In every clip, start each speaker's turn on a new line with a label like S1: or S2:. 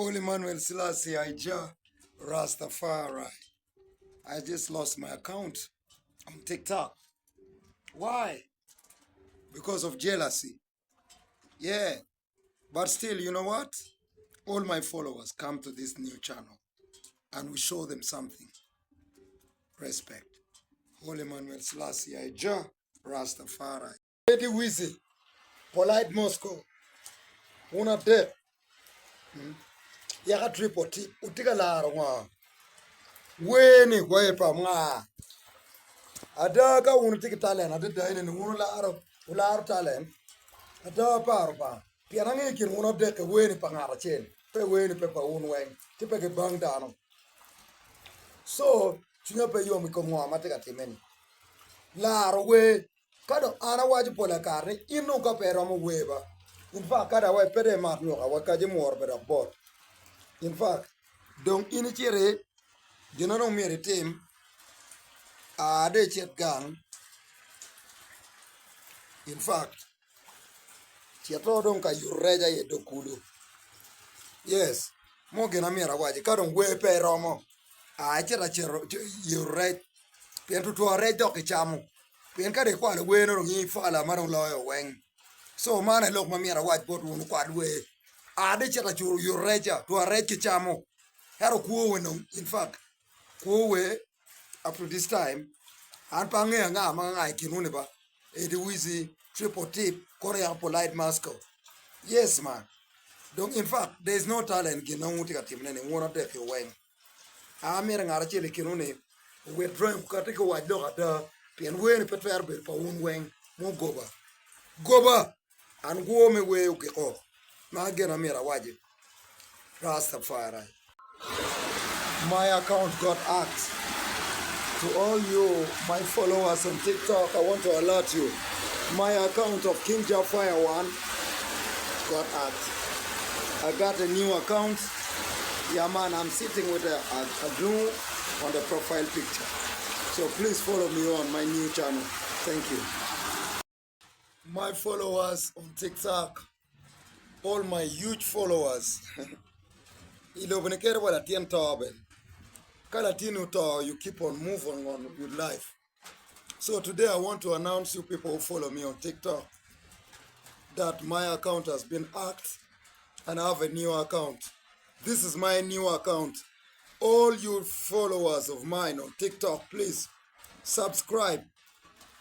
S1: Holy Manuel Selassie, Rastafari. I just lost my account on TikTok. Why? Because of jealousy. Yeah. But still, you know what? All my followers come to this new channel and we show them something. Respect. Holy Manuel Selassie, Rastafari. Lady Wizzy, polite Moscow. Una de. Yaga triple tip. Utika la arwa. Weni kwepa mga. Adaka unutiki talent. Adada ini unularo talent. Ada parba. Pianangi kin unabdeke weni pangara chen. Pe weni pe pa unweng. Tipe ke bang dano. So, chinga pe yomi komwa mateka timeni. Laro we. Kado ana waji pola karne. Inu ka pe ramo weba. In fact, kada wa pede mat nyoka wakaji mor beda bot. In fact, dong ini chire dinano mere team de chet gang. In fact, cheto dong ka yureja ye dokudu. Yes, mo gena mera waji kadon we pe romo. Cheta chero yurej. Pien tu rej doki chamu. Pien kade kwa le we no ngi fala marong loyo weng. So mana lok mamiera waj bot wonu kwad we. De cheta churu yureja tu rej ki chamu. Hero kuo we no. In fact, kuo we up to this time. An pange nga mga kinune ba. Edi Wizzy triple tip Korea polite Moscow. Yes man. Don't in fact there is no talent ginonguti ka timnene wona deke weng. Amira ngara chele kinune we drawing katika wajdo kata pien wen petwer be pa un weng mo goba. Goba an go me we ukiko. Ma gena mira waje. Rastafari. My account got hacked. To all you, my followers on TikTok, I want to alert you. My account of King Jafire 1 got hacked. I got a new account. Yeah, man, I'm sitting with a Aloo on the profile picture. So please follow me on my new channel. Thank you. My followers on TikTok, all my huge followers. You keep on moving on with life. So today I want to announce you people who follow me on TikTok that my account has been hacked and I have a new account. This is my new account. All you followers of mine on TikTok, please subscribe.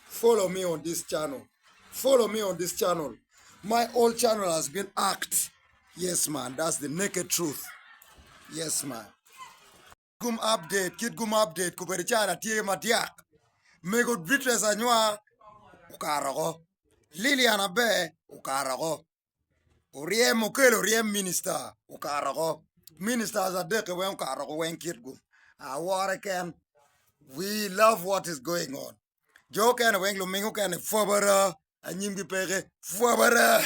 S1: Follow me on this channel. Follow me on this channel. My old channel has been hacked. Yes, man. That's the naked truth. Yes, man. Gum update, kid gum update, kuberichana tie matiak. Mego Beatrice anywa, ukarago. Liliana be, ukarago. Uriem mokelo, uriem minister, ukarago. Ministers are deke wen ukarago wen kid gum. Ken. We love what is going on. Jo ken wen lumingo ken fobara, anyimbi pege, fobara.